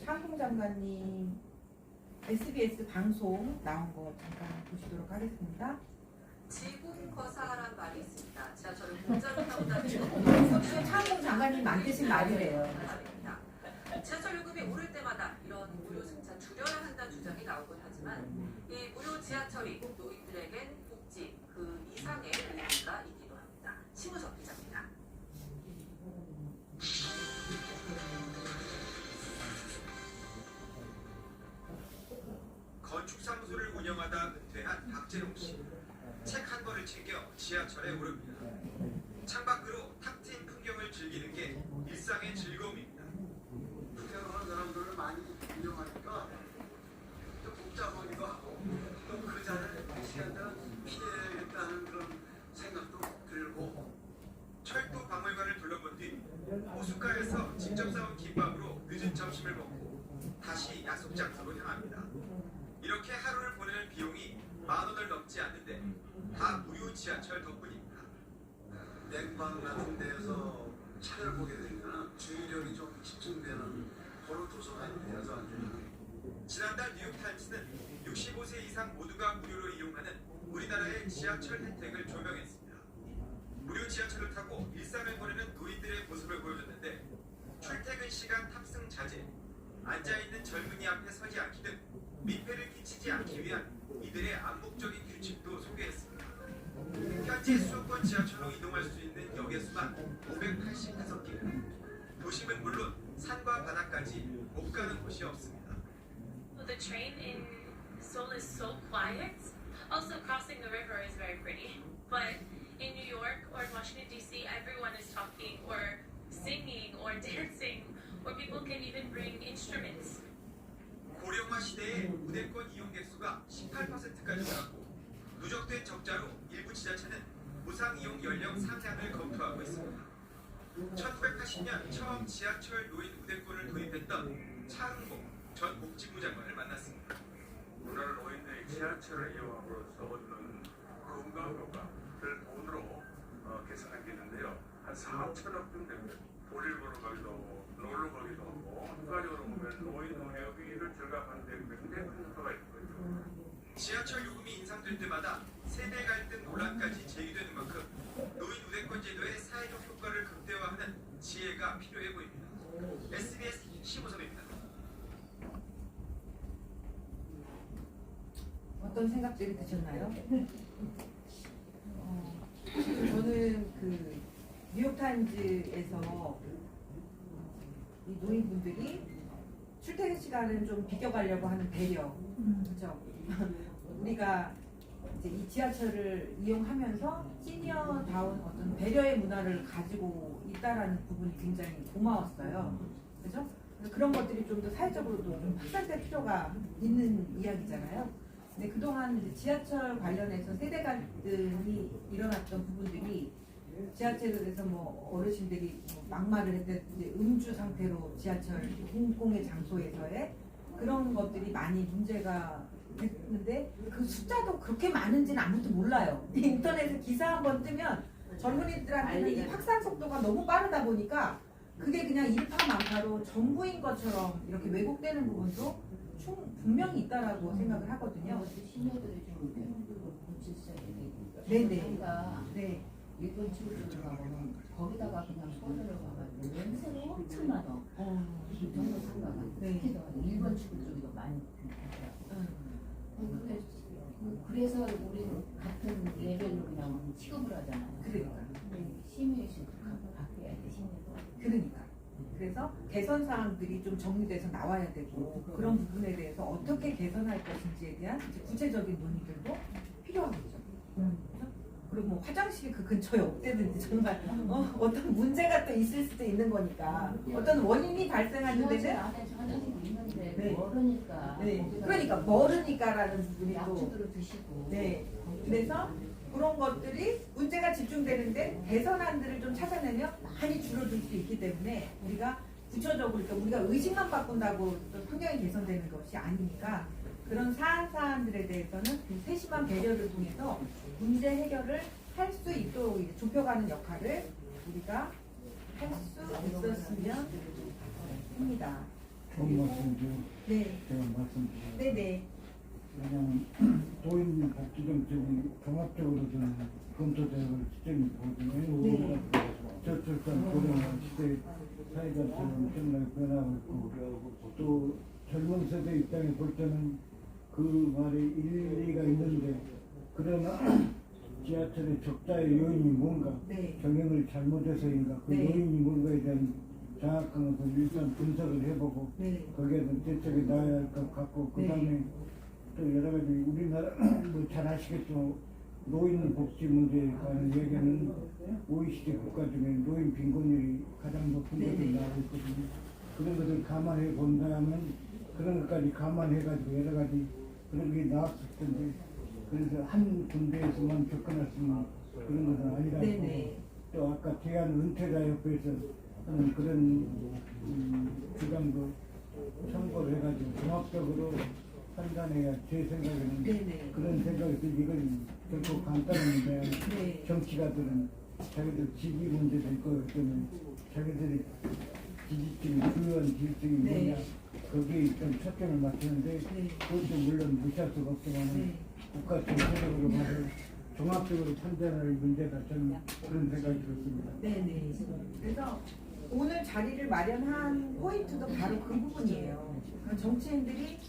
차은봉 장관님 SBS 방송 나온 거 잠깐 보시도록 하겠습니다. 지공거사란 말이 있습니다. 지하철을 공짜로 타고 다니는 차은봉 장관님 만드신 말이래요. 말입니다. 지하철 요금이 오를 때마다 이런 무료 승차 줄여야 한다는 주장이 나오곤 하지만 이 무료 지하철이 노인들에겐 복지 그 이상의 의미가 있기도 합니다. 심우석 기자입니다. 건축사무소를 운영하다 은퇴한 박재롱 씨. 책 한 권을 챙겨 지하철에 오릅니다. 창밖으로 탁 트인 풍경을 즐기는 게 일상의 즐거움입니다. 퇴근하는 사람들을 많이 이용하니까 좀 복잡하기도 하고 또 그 자리에 시간들은 피해야겠다는 그런 생각도 들고 철도 박물관을 둘러본 뒤 호숫가에서 직접 싸온 김밥으로 늦은 점심을 먹고 다시 약속 장소로 향합니다. 이렇게 하루를 보내는 비용이 10,000원을 넘지 않는데 다 무료 지하철 덕분입니다. 냉방 같은 데에서 차를 보게 되면 주의력이 좀 집중되는 그런 도서가 있어서 지난달 뉴욕타임스는 65세 이상 모두가 무료로 이용하는 우리나라의 지하철 혜택을 조명했습니다. 무료 지하철을 타고 일상을 보내는 노인들의 모습을 보여줬는데 출퇴근 시간 탑승 자제, 앉아있는 젊은이 앞에 서지 않기 등 민폐를 끼치지 않기 위한 이들의 암묵적인 규칙도 소개했습니다. 현재 수도권 지하철로 이동할 수 있는 역의 수만 585개. 도심은 물론 산과 바다까지 못 가는 곳이 없습니다. The train in Seoul is so quiet. Also, crossing the river is very pretty. But in New York or in Washington, D.C., everyone is talking or singing or dancing, or people can even bring instruments. 고령화 시대에 우대권 이용객 수가 18%까지 늘었고 누적된 적자로 일부 지자체는 무상 이용 연령 상향을 검토하고 있습니다. 1980년 처음 지하철 노인 우대권을 도입했던 차흥복 전 복지부 장관을 만났습니다. 우리나라 노인들이 지하철을 이용함으로써 얻는 건강 효과를 돈으로 계산한 게 있는데요. 한 4천억 돈 됩니다. 볼일 보러 가기도 하고 놀러 가기도 하고 추가적으로 보면 노인 의료비를 절감하는 데 굉장히 큰 효과가 있거든요. 지하철 요금이 인상될 때마다 세대 갈등 논란까지 제기되는 만큼 노인 우대권 제도의 사회적 효과를 극대화하는 지혜가 필요해 보입니다. SBS 심우섭입니다. 어떤 생각들이 드셨나요? 저는 그 뉴욕타임즈에서 이 노인분들이 출퇴근 시간을 좀 비껴가려고 하는 배려, 그렇죠? 우리가 이제 이 지하철을 이용하면서 시니어다운 어떤 배려의 문화를 가지고 있다라는 부분이 굉장히 고마웠어요, 그렇죠? 그래서 그런 것들이 좀 더 사회적으로도 좀 확산될 필요가 있는 이야기잖아요. 근데 그동안 이제 지하철 관련해서 세대 갈등이 일어났던 부분들이 지하철에서 뭐 어르신들이 뭐 막말을 했던 이제 음주 상태로 지하철 공공의 장소에서의 그런 것들이 많이 문제가 됐는데 그 숫자도 그렇게 많은지는 아무도 몰라요. 인터넷에 기사 한번 뜨면 젊은이들한테는 이 확산 속도가 너무 빠르다 보니까 그게 그냥 일파만파로 전부인 것처럼 이렇게 왜곡되는 부분도 분명히 있다라고 생각을 하거든요. 시니어들이 좀 고칠수야 되니까. 네네. 저희가 네. 일본 친구들 가보면 거기다가 그냥 서울을 가가지고 냄새가 엄청 나요. 이 정도 상가가 네. 특히 더 일본 친구 쪽이 더 많이 하더라고요. 그래서 우리 같은 레벨로 그냥 취급을 하잖아요. 그러니까. 시민의식도 바뀌어야 돼, 시민도. 그러니까. 그래서 개선 사항들이 좀 정리돼서 나와야 되고 그런 부분에 대해서 어떻게 개선할 것인지에 대한 이제 구체적인 논의들도 필요하겠죠. 그리고 뭐 화장실이 그 근처에 없대든지 정말 어떤 문제가 또 있을 수도 있는 거니까 어떤 원인이 발생하는 데는 안에 화장실이 있는데 네. 멀으니까. 네. 그러니까 멀으니까라는 부분이 또 약주들을 드시고. 네. 그래서 그런 것들이 문제가 집중되는데 개선안들을 좀 찾아내면 많이 줄어들 수 있기 때문에 우리가 구체적으로 그러니까 우리가 의식만 바꾼다고 또 환경이 개선되는 것이 아니니까 그런 사안들에 대해서는 그 세심한 배려를 통해서 문제 해결을 할 수 있도록 이제 좁혀가는 역할을 우리가 할 수 있었으면 합니다. 좋은 말씀이죠. 네. 제가 말씀드려요. 네네. 왜냐하면 노인 복지 정책이 종합적으로 좀 검토되는 시점이 보거든요. 네. 저출산 고령화 시대 사회가 엄청나게 변하고 있고 또 젊은 세대 입장에 볼 때는 그 말에 일리가 있는데 그러나 지하철의 적자의 요인이 뭔가 네. 경영을 잘못해서인가 그 네. 요인이 뭔가에 대한 정확한 것을 일단 분석을 해보고 네. 거기에 대한 대책이 나와야 할 것 같고 그 다음에 또 여러 가지 우리나라 뭐 잘 아시겠지만 노인 복지 문제에 관한 얘기는 OECD 국가 중에 노인 빈곤율이 가장 높은 것으로 나오고 있거든요. 그런 것을 감안해 본다면 그런 것까지 감안해가지고 여러 가지 그런 게 나왔을 텐데 그래서 한 군데에서만 접근할 수 있는 그런 것은 아니라고 또 아까 대한 은퇴자협회에서 하는 그런 주장도 참고를 해가지고 종합적으로 판단해야 제 생각에는 그런 생각이 들고 이건 결코 간단한 문제야. 정치가들은 자기들 지지 문제도 있고 때문에 자기들이 지지층이 주요한 지지층이 뭐냐 거기에 일단 초점을 맞추는데 그것도 물론 무시할 수가 없지만 국가 전체적으로 봐서 종합적으로 판단할 문제다 저는 그런 생각이 들었습니다. 네네. 그래서 오늘 자리를 마련한 포인트도 바로 그 부분이에요. 그러니까 정치인들이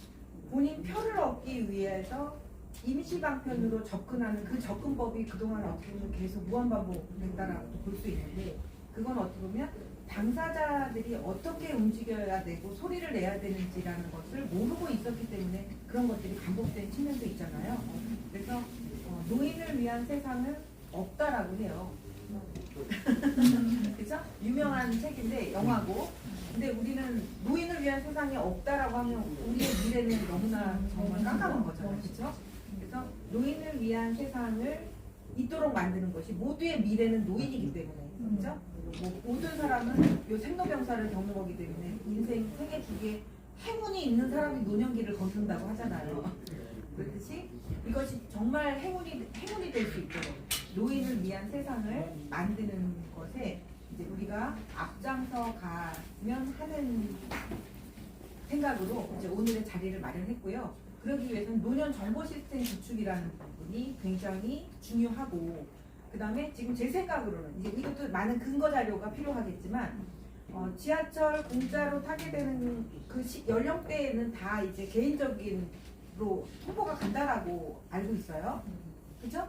본인 표를 얻기 위해서 임시방편으로 접근하는 그 접근법이 그동안 어떻게 보면 계속 무한반복됐다라고 볼 수 있는데 그건 어떻게 보면 당사자들이 어떻게 움직여야 되고 소리를 내야 되는지라는 것을 모르고 있었기 때문에 그런 것들이 반복된 측면도 있잖아요. 그래서 노인을 위한 세상을 없다라고 해요. 그죠? 유명한 책인데 영화고. 근데 우리는 노인을 위한 세상이 없다라고 하면 우리의 미래는 너무나 정말 깜깜한 거잖아요. 그죠? 그래서 노인을 위한 세상을 있도록 만드는 것이 모두의 미래는 노인이기 때문에. 그죠? 뭐 모든 사람은 요 생로병사를 겪는 거기 때문에 인생 세계 주기에 행운이 있는 사람이 노년기를 거둔다고 하잖아요. 그렇듯이 이것이 정말 행운이 될 수 있도록 노인을 위한 세상을 만드는 것에 이제 우리가 앞장서 가면 하는 생각으로 이제 오늘의 자리를 마련했고요. 그러기 위해서는 노년 정보 시스템 구축이라는 부분이 굉장히 중요하고, 그 다음에 지금 제 생각으로는 이제 이것도 많은 근거 자료가 필요하겠지만 지하철 공짜로 타게 되는 그 연령대에는 다 이제 개인적인로 통보가 간다라고 알고 있어요. 그죠?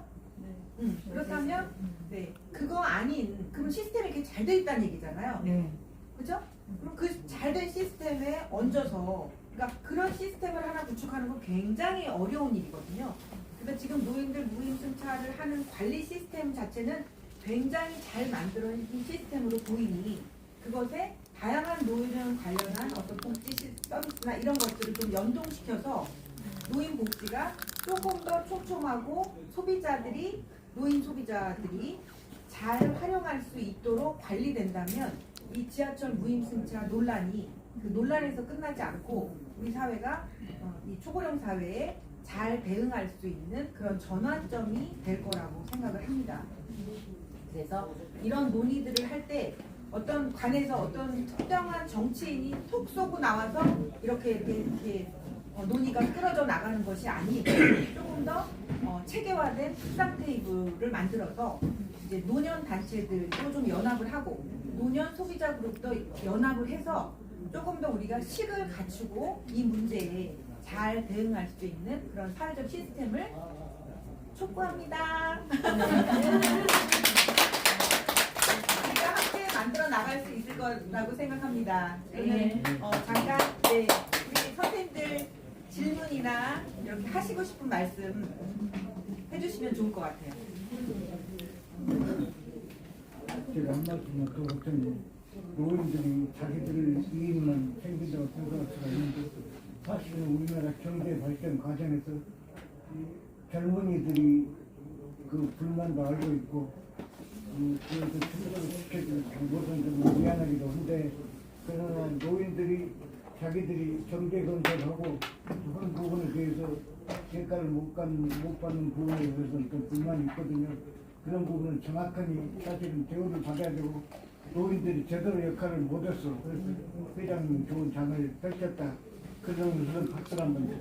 그렇다면 네, 그거 아닌 그럼 시스템이 이렇게 잘 돼 있다는 얘기잖아요. 네. 그죠? 그럼 그 잘 된 시스템에 얹어서, 그러니까 그런 시스템을 하나 구축하는 건 굉장히 어려운 일이거든요. 그러니까 지금 노인들 무임승차를 하는 관리 시스템 자체는 굉장히 잘 만들어진 시스템으로 보이니 그것에 다양한 노인 관련한 어떤 복지 서비스나 이런 것들을 좀 연동시켜서 노인 복지가 조금 더 촘촘하고 노인 소비자들이 잘 활용할 수 있도록 관리된다면 이 지하철 무임승차 논란이 그 논란에서 끝나지 않고 우리 사회가 이 초고령 사회에 잘 대응할 수 있는 그런 전환점이 될 거라고 생각을 합니다. 그래서 이런 논의들을 할 때 어떤 관에서 어떤 특정한 정치인이 톡 쏘고 나와서 이렇게 논의가 끌어져 나가는 것이 아니고 조금 더 체계화된 협상 테이블을 만들어서 이제 노년 단체들도 좀 연합을 하고 노년 소비자 그룹도 연합을 해서 조금 더 우리가 식을 갖추고 이 문제에 잘 대응할 수 있는 그런 사회적 시스템을 촉구합니다. 우리가 함께 만들어 나갈 수 있을 거라고 생각합니다. 그러면 잠깐 우리 선생님들 질문이나 이렇게 하시고 싶은 말씀 해주시면 좋을 것 같아요. 제가 한 말씀만 더 드리면 노인들이 자기들 이익만 챙긴다고 생각할 수가 있는데 사실은 우리나라 경제 발전 과정에서 젊은이들이 그 불만도 알고 있고 그래서 충분히 시켜줄 것은 좀 미안하기도 한데, 그러나 노인들이 자기들이 경제 건설하고 그런 부분에 대해서 대가를 못 받는 부분에 대해서는 좀 불만이 있거든요. 그런 부분은 정확하게 사실은 대우를 받아야 되고 노인들이 제대로 역할을 못했어. 그래서 회장님 좋은 장을 펼쳤다. 그런 박수를 한번 줘.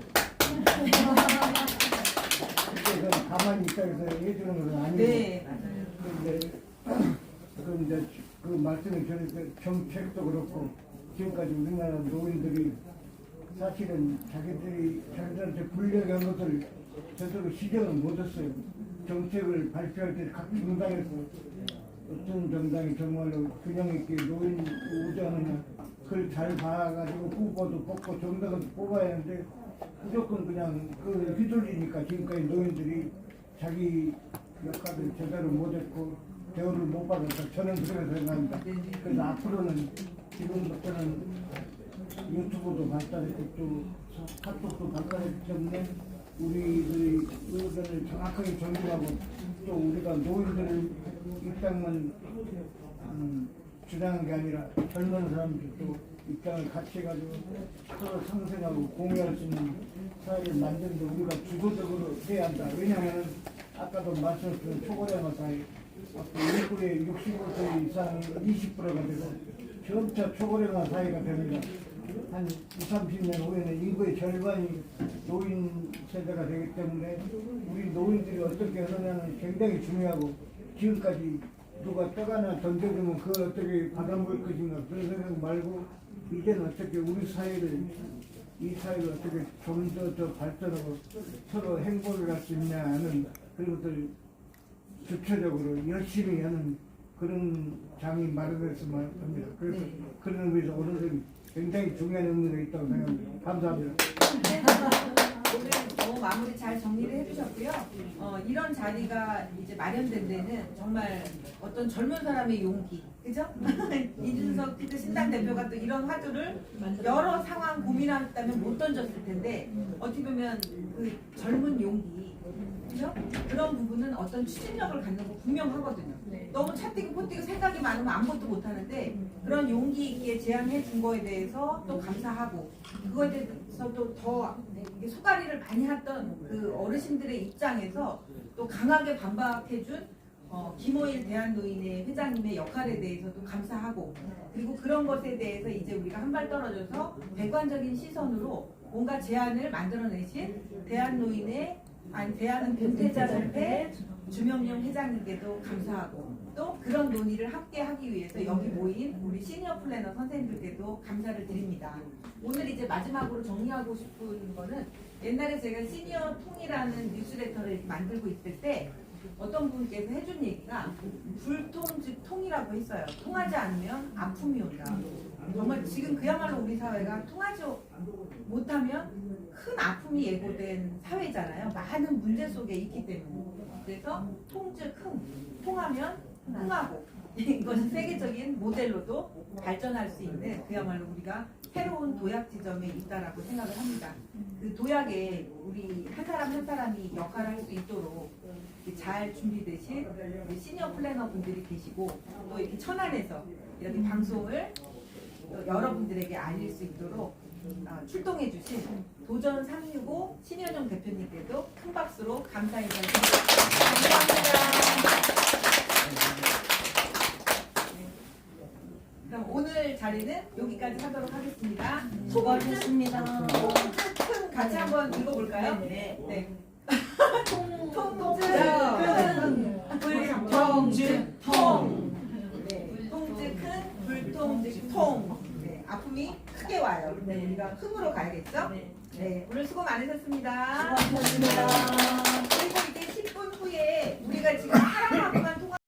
그건 가만히 있다 해서 해주는 건 아니고. 네, 맞아요. 그런데 그 말씀을 드리니까 정책도 그렇고 지금까지 우리나라 노인들이 사실은 자기들한테 불리한 것을 제대로 시정을 못했어요. 정책을 발표할 때 각 정당에서 어떤 정당이 정말로 균형 있게 노인 우대하느냐 그걸 잘 봐가지고 후보도 뽑고 정당도 뽑아야 하는데 무조건 그냥 그 휘둘리니까 지금까지 노인들이 자기 역할을 제대로 못했고 대우를 못 받아서 저는 그렇게 생각합니다. 그래서 앞으로는 지금부터는 유튜브도 발달했고 또 카톡도 발달했기 때문에 우리들의 의견을 정확하게 존중하고 또 우리가 노인들의 입장만 주장한 게 아니라 젊은 사람들도 입장을 같이 해가지고 서로 상생하고 공유할 수 있는 사회를 만드는데 우리가 주도적으로 해야 한다. 왜냐하면 아까도 말씀드린 초고령화 사회 인구의 65세 이상이 20%가 되고 점차 초고령화 사회가 됩니다. 한 20-30년 후에는 인구의 절반이 노인 세대가 되기 때문에 우리 노인들이 어떻게 하느냐는 굉장히 중요하고 지금까지 누가 떡하나 던져주면 그걸 어떻게 받아먹을 것인가 그런 생각 말고 이제는 어떻게 우리 사회를 이 사회를 어떻게 좀 더 발전하고 서로 행보를 할 수 있냐 하는 그런 것들 주체적으로 열심히 하는 그런 장이 마련됐으면 합니다. 그래서 그런 의미에서 오늘은 굉장히 중요한 의미가 있다고 생각합니다. 감사합니다. 오늘 너무 마무리 잘 정리를 해주셨고요. 이런 자리가 이제 마련된 데는 정말 어떤 젊은 사람의 용기, 그죠? 이준석 피드 신당 대표가 또 이런 화두를 여러 상황 고민했다면 못 던졌을 텐데 어떻게 보면 그 젊은 용기, 그죠? 그런 부분은 어떤 추진력을 갖는 거 분명하거든요. 너무 차뛰고 포뛰고 생각이 많으면 아무것도 못 하는데 그런 용기 있게 제안해 준 거에 대해서 또 감사하고 그거에 대해서 또 더 소가리를 많이 했던 그 어르신들의 입장에서 또 강하게 반박해 준 김호일 대한노인의 회장님의 역할에 대해서도 감사하고 그리고 그런 것에 대해서 이제 우리가 한 발 떨어져서 객관적인 시선으로 뭔가 제안을 만들어내신 대한노인의 대한은 변태자협회 주명용 회장님께도 감사하고 또 그런 논의를 함께 하기 위해서 여기 모인 우리 시니어 플래너 선생님들께도 감사를 드립니다. 오늘 이제 마지막으로 정리하고 싶은 거는 옛날에 제가 시니어 통이라는 뉴스레터를 만들고 있을 때 어떤 분께서 해준 얘기가 불통 즉 통이라고 했어요. 통하지 않으면 아픔이 온다. 정말 지금 그야말로 우리 사회가 통하지 못하면 큰 아픔이 예고된 사회잖아요. 많은 문제 속에 있기 때문에. 그래서 통 즉 흥, 통하면 흥하고 이것이 세계적인 모델로도 발전할 수 있는 그야말로 우리가 새로운 도약 지점에 있다라고 생각을 합니다. 그 도약에 우리 한 사람 한 사람이 역할을 할 수 있도록 잘 준비되신 우리 시니어 플래너 분들이 계시고 또 이렇게 천안에서 이렇게 방송을 여러분들에게 알릴 수 있도록 출동해 주신 도전 365 신현영 대표님께도 큰 박수로 감사 인사드립니다. 감사합니다. 그럼 오늘 자리는 여기까지 하도록 하겠습니다. 수고하셨습니다. 큰 같이 한번 읽어볼까요? 네. 통증 불통증 통. 통증 큰 불통증 통. 네, 아픔이 크게 와요. 우리가 흥으로 가야겠죠? 네, 오늘 수고 많으셨습니다. 수고하셨습니다.